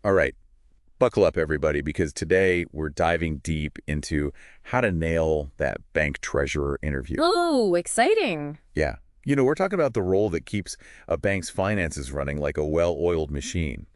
All right, buckle up, everybody, because today we're diving deep into how to nail that bank treasurer interview. Oh, exciting. Yeah, we're talking about the role that keeps a bank's finances running like a well-oiled machine.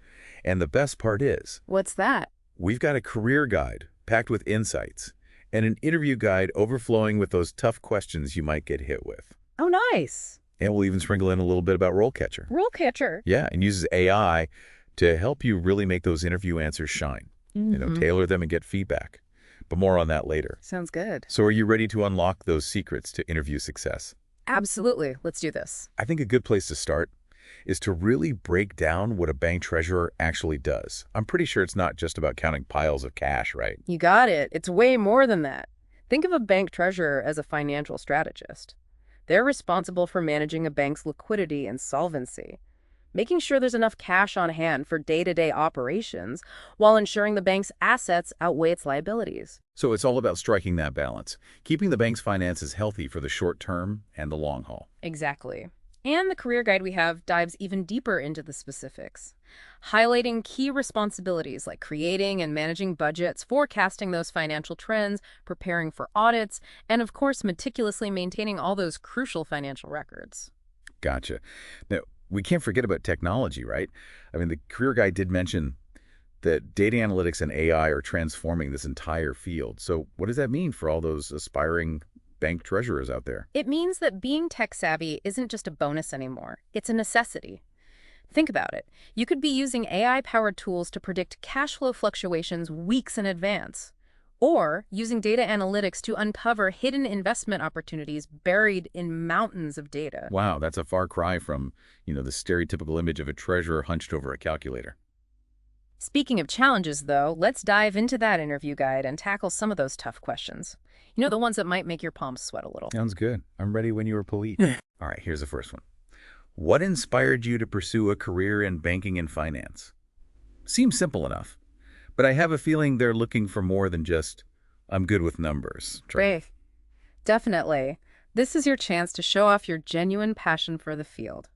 And the best part is, What's that? we've got a career guide packed with insights and an interview guide overflowing with those tough questions you might get hit with. Oh, nice. And we'll even sprinkle in a little bit about RoleCatcher. RoleCatcher. Yeah, and uses AI to help you really make those interview answers shine. Tailor them and get feedback. But more on that later. Sounds good. So are you ready to unlock those secrets to interview success? Absolutely. Let's do this. I think a good place to start is to really break down what a bank treasurer actually does. I'm pretty sure it's not just about counting piles of cash, right? You got it. It's way more than that. Think of a bank treasurer as a financial strategist. They're responsible for managing a bank's liquidity and solvency, making sure there's enough cash on hand for day-to-day operations while ensuring the bank's assets outweigh its liabilities. So it's all about striking that balance, keeping the bank's finances healthy for the short term and the long haul. Exactly. And the career guide we have dives even deeper into the specifics, highlighting key responsibilities like creating and managing budgets, forecasting those financial trends, preparing for audits, and of course, meticulously maintaining all those crucial financial records. Gotcha. Now, we can't forget about technology, right? I mean, the career guide did mention that data analytics and AI are transforming this entire field. So what does that mean for all those aspiring bank treasurers out there? It means that being tech savvy isn't just a bonus anymore. It's a necessity. Think about it. You could be using AI-powered tools to predict cash flow fluctuations weeks in advance, or using data analytics to uncover hidden investment opportunities buried in mountains of data. Wow, that's a far cry from, the stereotypical image of a treasurer hunched over a calculator. Speaking of challenges, though, let's dive into that interview guide and tackle some of those tough questions. The ones that might make your palms sweat a little. Sounds good. I'm ready when you are, Polite. All right, here's the first one. What inspired you to pursue a career in banking and finance? Seems simple enough, but I have a feeling they're looking for more than just, I'm good with numbers. Great. Definitely. This is your chance to show off your genuine passion for the field.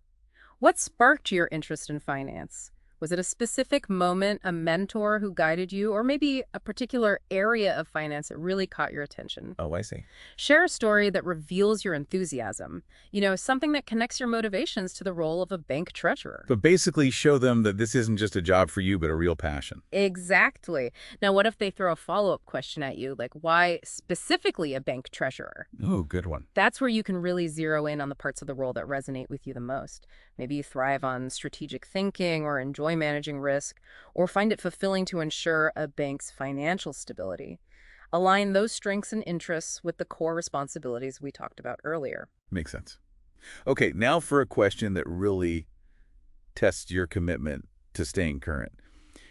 What sparked your interest in finance? Was it a specific moment, a mentor who guided you, or maybe a particular area of finance that really caught your attention? Oh, I see. Share a story that reveals your enthusiasm, something that connects your motivations to the role of a bank treasurer. But basically show them that this isn't just a job for you, but a real passion. Exactly. Now, what if they throw a follow-up question at you, like why specifically a bank treasurer? Oh, good one. That's where you can really zero in on the parts of the role that resonate with you the most. Maybe you thrive on strategic thinking or enjoy managing risk, or find it fulfilling to ensure a bank's financial stability. Align those strengths and interests with the core responsibilities we talked about earlier. Makes sense. Okay, now for a question that really tests your commitment to staying current.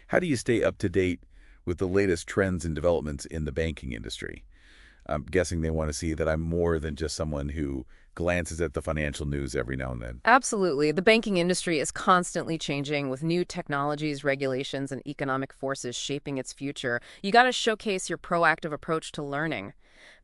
How do you stay up to date with the latest trends and developments in the banking industry? I'm guessing they want to see that I'm more than just someone who glances at the financial news every now and then. Absolutely. The banking industry is constantly changing with new technologies, regulations, and economic forces shaping its future. You got to showcase your proactive approach to learning.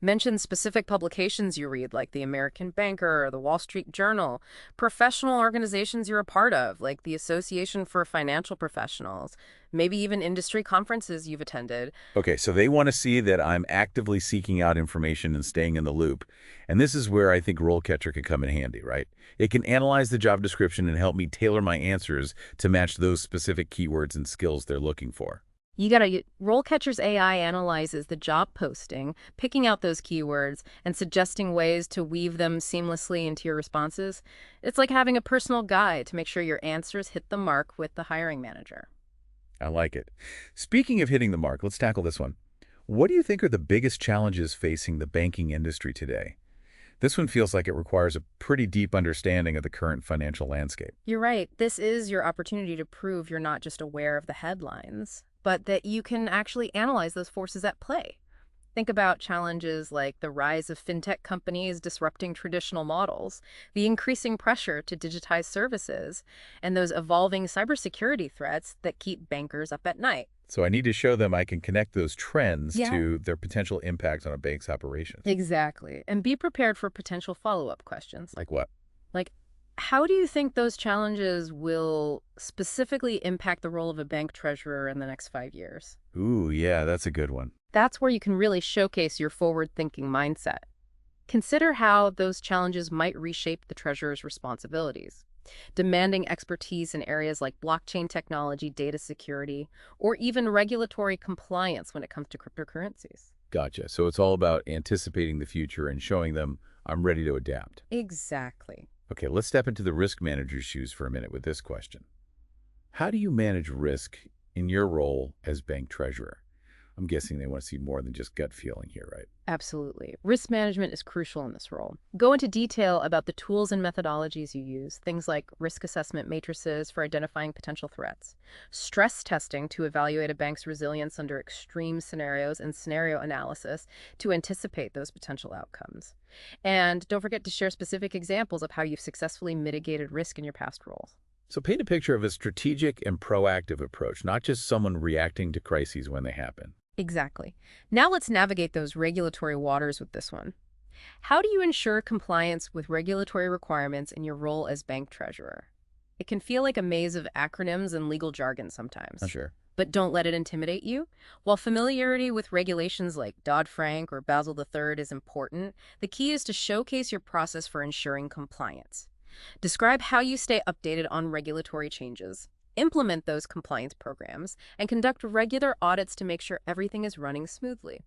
Mention specific publications you read, like the American Banker or the Wall Street Journal, professional organizations you're a part of, like the Association for Financial Professionals, maybe even industry conferences you've attended. Okay, so they want to see that I'm actively seeking out information and staying in the loop. And this is where I think RoleCatcher can come in handy, right? It can analyze the job description and help me tailor my answers to match those specific keywords and skills they're looking for. RoleCatcher's AI analyzes the job posting, picking out those keywords, and suggesting ways to weave them seamlessly into your responses. It's like having a personal guide to make sure your answers hit the mark with the hiring manager. I like it. Speaking of hitting the mark, let's tackle this one. What do you think are the biggest challenges facing the banking industry today? This one feels like it requires a pretty deep understanding of the current financial landscape. You're right. This is your opportunity to prove you're not just aware of the headlines, but that you can actually analyze those forces at play. Think about challenges like the rise of fintech companies disrupting traditional models, the increasing pressure to digitize services, and those evolving cybersecurity threats that keep bankers up at night. So I need to show them I can connect those trends Yeah. to their potential impact on a bank's operations. Exactly. And be prepared for potential follow-up questions. Like what? Like, How do you think those challenges will specifically impact the role of a bank treasurer in the next 5 years? Ooh, yeah, that's a good one. That's where you can really showcase your forward-thinking mindset. Consider how those challenges might reshape the treasurer's responsibilities, demanding expertise in areas like blockchain technology, data security, or even regulatory compliance when it comes to cryptocurrencies. Gotcha. So it's all about anticipating the future and showing them I'm ready to adapt. Exactly. Okay, let's step into the risk manager's shoes for a minute with this question. How do you manage risk in your role as bank treasurer? I'm guessing they want to see more than just gut feeling here, right? Absolutely. Risk management is crucial in this role. Go into detail about the tools and methodologies you use, things like risk assessment matrices for identifying potential threats, stress testing to evaluate a bank's resilience under extreme scenarios, and scenario analysis to anticipate those potential outcomes. And don't forget to share specific examples of how you've successfully mitigated risk in your past roles. So paint a picture of a strategic and proactive approach, not just someone reacting to crises when they happen. Exactly. Now let's navigate those regulatory waters with this one. How do you ensure compliance with regulatory requirements in your role as bank treasurer? It can feel like a maze of acronyms and legal jargon sometimes. Sure. But don't let it intimidate you. While familiarity with regulations like Dodd-Frank or Basel III is important, the key is to showcase your process for ensuring compliance. Describe how you stay updated on regulatory changes, implement those compliance programs, and conduct regular audits to make sure everything is running smoothly.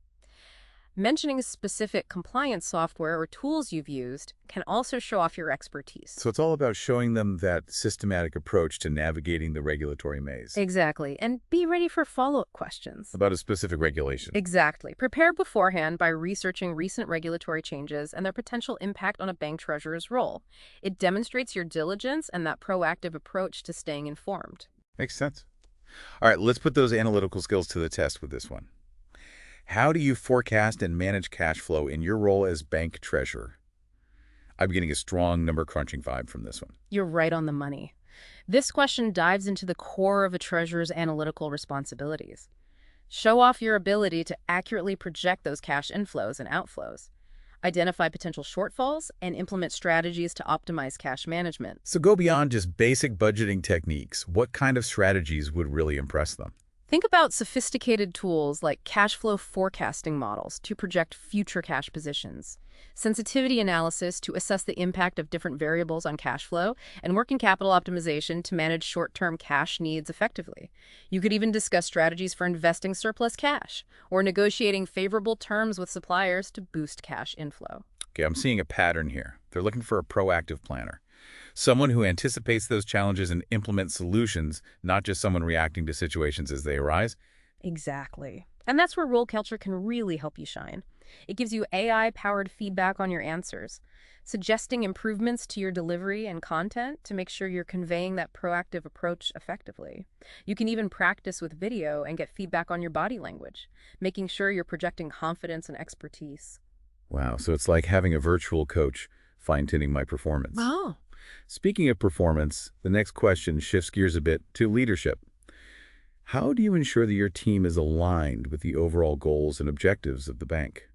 Mentioning specific compliance software or tools you've used can also show off your expertise. So it's all about showing them that systematic approach to navigating the regulatory maze. Exactly. And be ready for follow-up questions. About a specific regulation. Exactly. Prepare beforehand by researching recent regulatory changes and their potential impact on a bank treasurer's role. It demonstrates your diligence and that proactive approach to staying informed. Makes sense. All right, let's put those analytical skills to the test with this one. How do you forecast and manage cash flow in your role as bank treasurer? I'm getting a strong number crunching vibe from this one. You're right on the money. This question dives into the core of a treasurer's analytical responsibilities. Show off your ability to accurately project those cash inflows and outflows, identify potential shortfalls, and implement strategies to optimize cash management. So go beyond just basic budgeting techniques. What kind of strategies would really impress them? Think about sophisticated tools like cash flow forecasting models to project future cash positions, sensitivity analysis to assess the impact of different variables on cash flow, and working capital optimization to manage short-term cash needs effectively. You could even discuss strategies for investing surplus cash or negotiating favorable terms with suppliers to boost cash inflow. Okay, I'm seeing a pattern here. They're looking for a proactive planner. Someone who anticipates those challenges and implements solutions, not just someone reacting to situations as they arise. Exactly. And that's where RoleCatcher can really help you shine. It gives you AI-powered feedback on your answers, suggesting improvements to your delivery and content to make sure you're conveying that proactive approach effectively. You can even practice with video and get feedback on your body language, making sure you're projecting confidence and expertise. Wow, so it's like having a virtual coach fine-tuning my performance. Oh. Speaking of performance, the next question shifts gears a bit to leadership. How do you ensure that your team is aligned with the overall goals and objectives of the bank?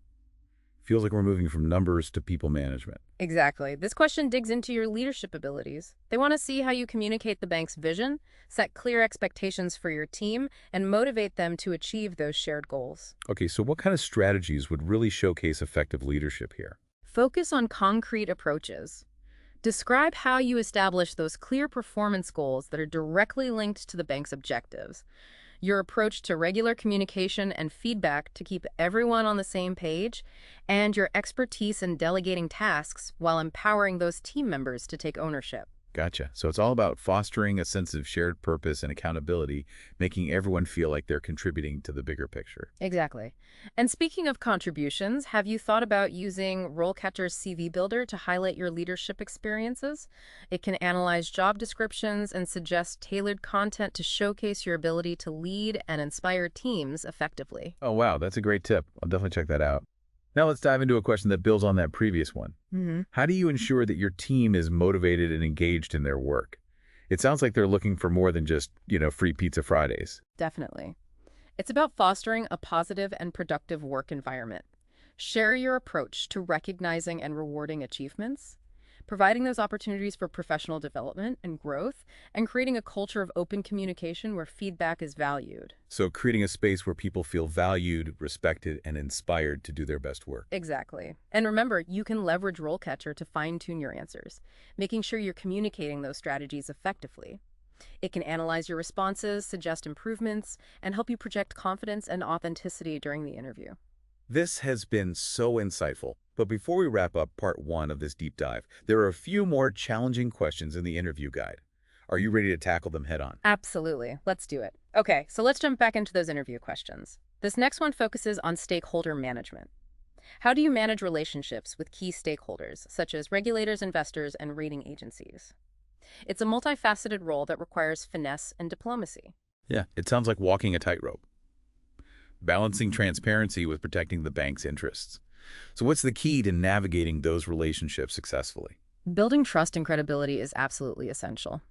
Feels like we're moving from numbers to people management. Exactly. This question digs into your leadership abilities. They want to see how you communicate the bank's vision, set clear expectations for your team, and motivate them to achieve those shared goals. Okay, so what kind of strategies would really showcase effective leadership here? Focus on concrete approaches. Describe how you establish those clear performance goals that are directly linked to the bank's objectives. Your approach to regular communication and feedback to keep everyone on the same page, and your expertise in delegating tasks while empowering those team members to take ownership. Gotcha. So it's all about fostering a sense of shared purpose and accountability, making everyone feel like they're contributing to the bigger picture. Exactly. And speaking of contributions, have you thought about using RoleCatcher's CV Builder to highlight your leadership experiences? It can analyze job descriptions and suggest tailored content to showcase your ability to lead and inspire teams effectively. Oh, wow. That's a great tip. I'll definitely check that out. Now let's dive into a question that builds on that previous one. How do you ensure that your team is motivated and engaged in their work? It sounds like they're looking for more than just, free pizza Fridays. Definitely. It's about fostering a positive and productive work environment. Share your approach to recognizing and rewarding achievements. providing those opportunities for professional development and growth, and creating a culture of open communication where feedback is valued. So creating a space where people feel valued, respected, and inspired to do their best work. Exactly. And remember, you can leverage RoleCatcher to fine-tune your answers, making sure you're communicating those strategies effectively. It can analyze your responses, suggest improvements, and help you project confidence and authenticity during the interview. This has been so insightful. But before we wrap up part 1 of this deep dive, there are a few more challenging questions in the interview guide. Are you ready to tackle them head on? Absolutely. Let's do it. Okay, so let's jump back into those interview questions. This next one focuses on stakeholder management. How do you manage relationships with key stakeholders, such as regulators, investors, and rating agencies? It's a multifaceted role that requires finesse and diplomacy. Yeah, it sounds like walking a tightrope, balancing transparency with protecting the bank's interests. So what's the key to navigating those relationships successfully? Building trust and credibility is absolutely essential.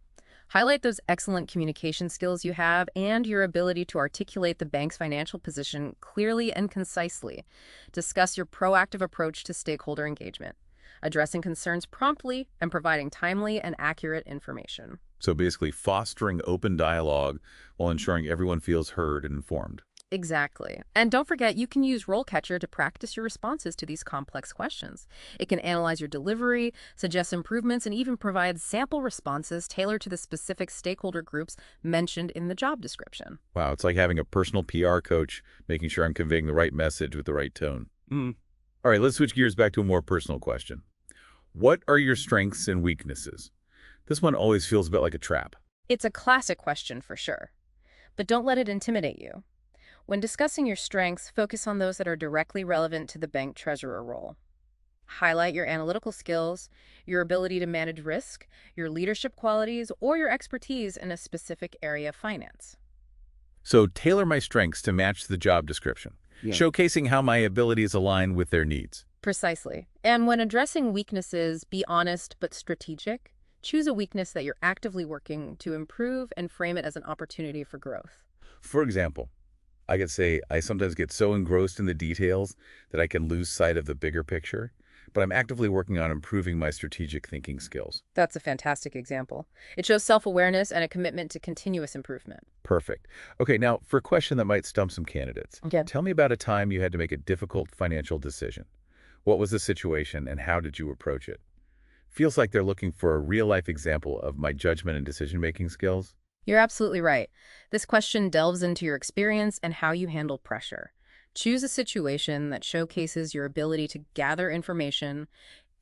Highlight those excellent communication skills you have and your ability to articulate the bank's financial position clearly and concisely. Discuss your proactive approach to stakeholder engagement, addressing concerns promptly and providing timely and accurate information. So basically fostering open dialogue while ensuring everyone feels heard and informed. Exactly. And don't forget, you can use RoleCatcher to practice your responses to these complex questions. It can analyze your delivery, suggest improvements, and even provide sample responses tailored to the specific stakeholder groups mentioned in the job description. Wow, it's like having a personal PR coach, making sure I'm conveying the right message with the right tone. All right, let's switch gears back to a more personal question. What are your strengths and weaknesses? This one always feels a bit like a trap. It's a classic question for sure, but don't let it intimidate you. When discussing your strengths, focus on those that are directly relevant to the bank treasurer role. Highlight your analytical skills, your ability to manage risk, your leadership qualities, or your expertise in a specific area of finance. So tailor my strengths to match the job description, showcasing how my abilities align with their needs. Precisely. And when addressing weaknesses, be honest but strategic. Choose a weakness that you're actively working to improve and frame it as an opportunity for growth. For example, I could say I sometimes get so engrossed in the details that I can lose sight of the bigger picture, but I'm actively working on improving my strategic thinking skills. That's a fantastic example. It shows self-awareness and a commitment to continuous improvement. Perfect. Okay, now for a question that might stump some candidates. Okay. Tell me about a time you had to make a difficult financial decision. What was the situation and how did you approach it? Feels like they're looking for a real-life example of my judgment and decision-making skills. You're absolutely right. This question delves into your experience and how you handle pressure. Choose a situation that showcases your ability to gather information,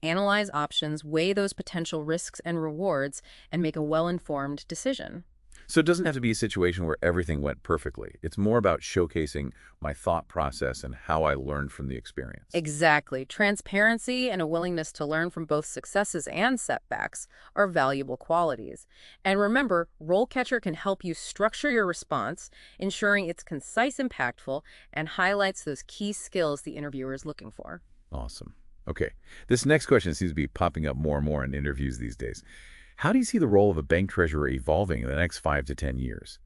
analyze options, weigh those potential risks and rewards, and make a well-informed decision. So it doesn't have to be a situation where everything went perfectly. It's more about showcasing my thought process and how I learned from the experience. Exactly. Transparency and a willingness to learn from both successes and setbacks are valuable qualities. And remember, RoleCatcher can help you structure your response, ensuring it's concise, impactful, and highlights those key skills the interviewer is looking for. Awesome. Okay. This next question seems to be popping up more and more in interviews these days. How do you see the role of a bank treasurer evolving in the next 5 to 10 years?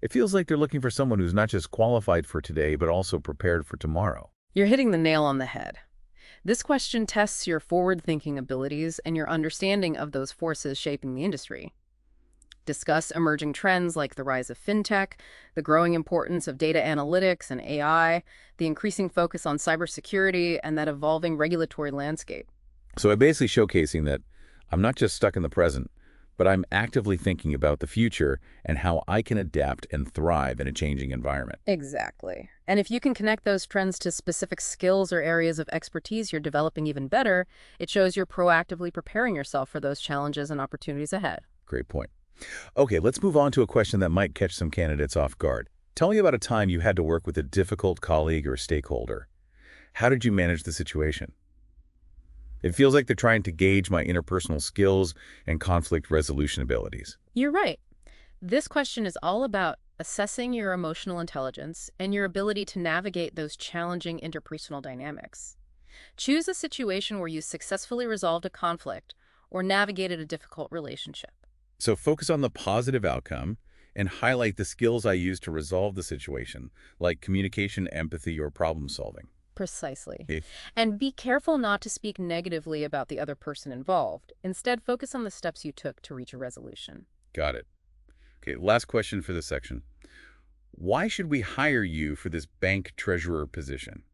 It feels like they're looking for someone who's not just qualified for today, but also prepared for tomorrow. You're hitting the nail on the head. This question tests your forward-thinking abilities and your understanding of those forces shaping the industry. Discuss emerging trends like the rise of fintech, the growing importance of data analytics and AI, the increasing focus on cybersecurity, and that evolving regulatory landscape. So I'm basically showcasing that I'm not just stuck in the present, but I'm actively thinking about the future and how I can adapt and thrive in a changing environment. Exactly. And if you can connect those trends to specific skills or areas of expertise you're developing even better, it shows you're proactively preparing yourself for those challenges and opportunities ahead. Great point. Okay, let's move on to a question that might catch some candidates off guard. Tell me about a time you had to work with a difficult colleague or stakeholder. How did you manage the situation? It feels like they're trying to gauge my interpersonal skills and conflict resolution abilities. You're right. This question is all about assessing your emotional intelligence and your ability to navigate those challenging interpersonal dynamics. Choose a situation where you successfully resolved a conflict or navigated a difficult relationship. So focus on the positive outcome and highlight the skills I use to resolve the situation, like communication, empathy, or problem solving. Precisely. Eh, And be careful not to speak negatively about the other person involved. Instead, focus on the steps you took to reach a resolution. Got it. Okay, last question for this section. Why should we hire you for this bank treasurer position?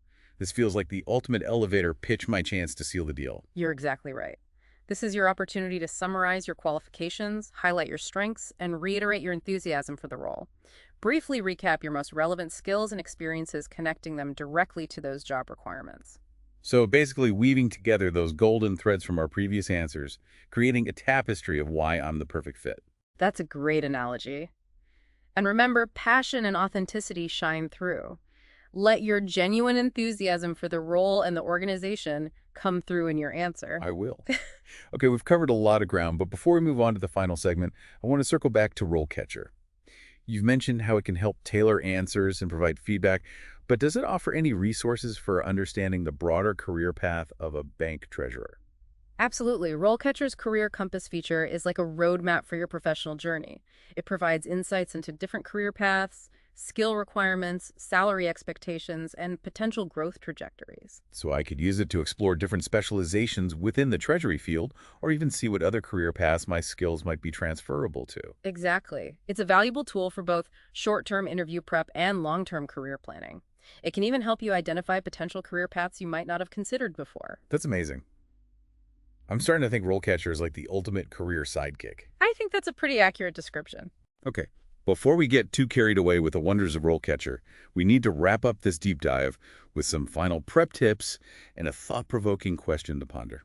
This feels like the ultimate elevator pitch, my chance to seal the deal. You're exactly right. This is your opportunity to summarize your qualifications, highlight your strengths, and reiterate your enthusiasm for the role. Briefly recap your most relevant skills and experiences, connecting them directly to those job requirements. So basically weaving together those golden threads from our previous answers, creating a tapestry of why I'm the perfect fit. That's a great analogy. And remember, passion and authenticity shine through. Let your genuine enthusiasm for the role and the organization come through in your answer. I will. Okay, we've covered a lot of ground, but before we move on to the final segment, I want to circle back to RoleCatcher. You've mentioned how it can help tailor answers and provide feedback, but does it offer any resources for understanding the broader career path of a bank treasurer? Absolutely. RoleCatcher's Career Compass feature is like a roadmap for your professional journey. It provides insights into different career paths, skill requirements, salary expectations, and potential growth trajectories. So I could use it to explore different specializations within the Treasury field, or even see what other career paths my skills might be transferable to. Exactly. It's a valuable tool for both short-term interview prep and long-term career planning. It can even help you identify potential career paths you might not have considered before. That's amazing. I'm starting to think RoleCatcher is like the ultimate career sidekick. I think that's a pretty accurate description. Okay, before we get too carried away with the wonders of RoleCatcher, we need to wrap up this deep dive with some final prep tips and a thought-provoking question to ponder.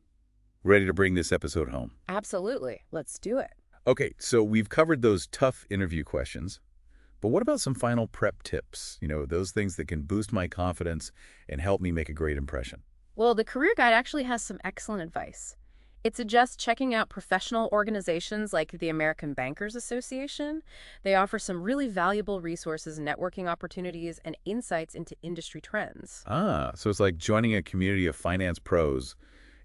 Ready to bring this episode home? Absolutely. Let's do it. Okay, so we've covered those tough interview questions, but what about some final prep tips? Those things that can boost my confidence and help me make a great impression. Well, the Career Guide actually has some excellent advice. It suggests checking out professional organizations like the American Bankers Association. They offer some really valuable resources, networking opportunities, and insights into industry trends. Ah, so it's like joining a community of finance pros,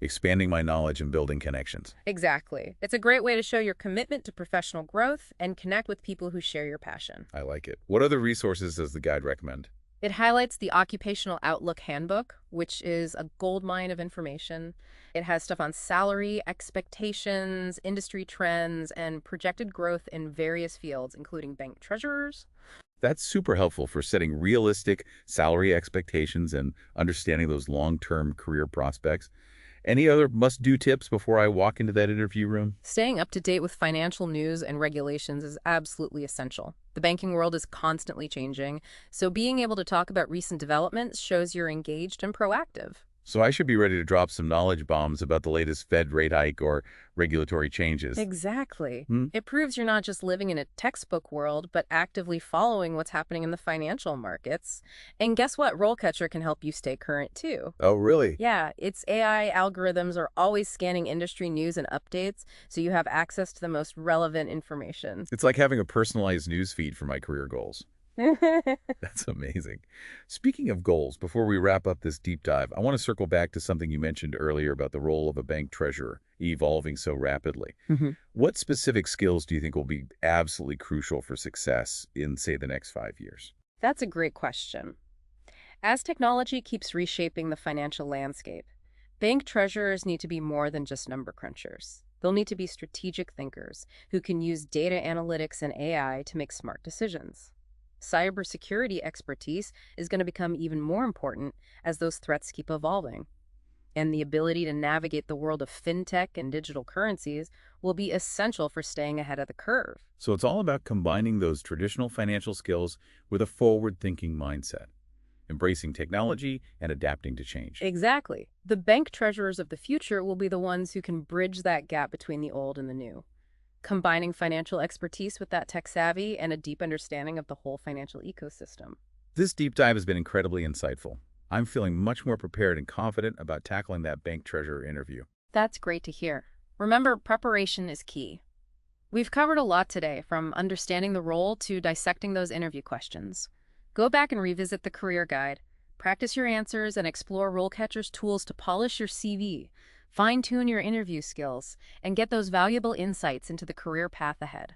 expanding my knowledge and building connections. Exactly. It's a great way to show your commitment to professional growth and connect with people who share your passion. I like it. What other resources does the guide recommend? It highlights the Occupational Outlook Handbook, which is a goldmine of information. It has stuff on salary, expectations, industry trends, and projected growth in various fields, including bank treasurers. That's super helpful for setting realistic salary expectations and understanding those long-term career prospects. Any other must-do tips before I walk into that interview room? Staying up to date with financial news and regulations is absolutely essential. The banking world is constantly changing, so being able to talk about recent developments shows you're engaged and proactive. So I should be ready to drop some knowledge bombs about the latest Fed rate hike or regulatory changes. Exactly. Hmm? It proves you're not just living in a textbook world, but actively following what's happening in the financial markets. And guess what? RoleCatcher can help you stay current too. Oh, really? Yeah, its AI algorithms are always scanning industry news and updates, so you have access to the most relevant information. It's like having a personalized news feed for my career goals. That's amazing. Speaking of goals, before we wrap up this deep dive, I want to circle back to something you mentioned earlier about the role of a bank treasurer evolving so rapidly. Mhm. What specific skills do you think will be absolutely crucial for success in, say, the next 5 years? That's a great question. As technology keeps reshaping the financial landscape, bank treasurers need to be more than just number crunchers. They'll need to be strategic thinkers who can use data analytics and AI to make smart decisions. Cybersecurity expertise is going to become even more important as those threats keep evolving. And the ability to navigate the world of fintech and digital currencies will be essential for staying ahead of the curve. So it's all about combining those traditional financial skills with a forward-thinking mindset, embracing technology and adapting to change. Exactly. The bank treasurers of the future will be the ones who can bridge that gap between the old and the new, combining financial expertise with that tech savvy and a deep understanding of the whole financial ecosystem. This deep dive has been incredibly insightful. I'm feeling much more prepared and confident about tackling that bank treasurer interview. That's great to hear. Remember, preparation is key. We've covered a lot today, from understanding the role to dissecting those interview questions. Go back and revisit the career guide, practice your answers, and explore RoleCatcher's tools to polish your CV, fine-tune your interview skills, and get those valuable insights into the career path ahead.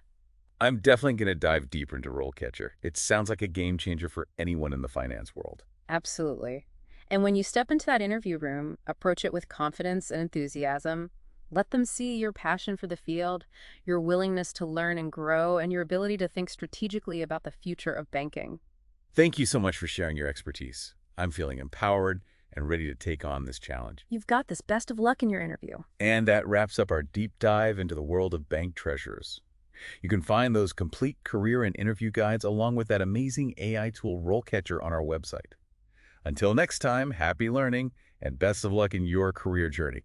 I'm definitely going to dive deeper into RoleCatcher. It sounds like a game changer for anyone in the finance world. Absolutely. And when you step into that interview room, approach it with confidence and enthusiasm. Let them see your passion for the field, your willingness to learn and grow, and your ability to think strategically about the future of banking. Thank you so much for sharing your expertise. I'm feeling empowered and ready to take on this challenge. You've got this. Best of luck in your interview. And that wraps up our deep dive into the world of bank treasurers. You can find those complete career and interview guides along with that amazing AI tool RoleCatcher on our website. Until next time, happy learning and best of luck in your career journey.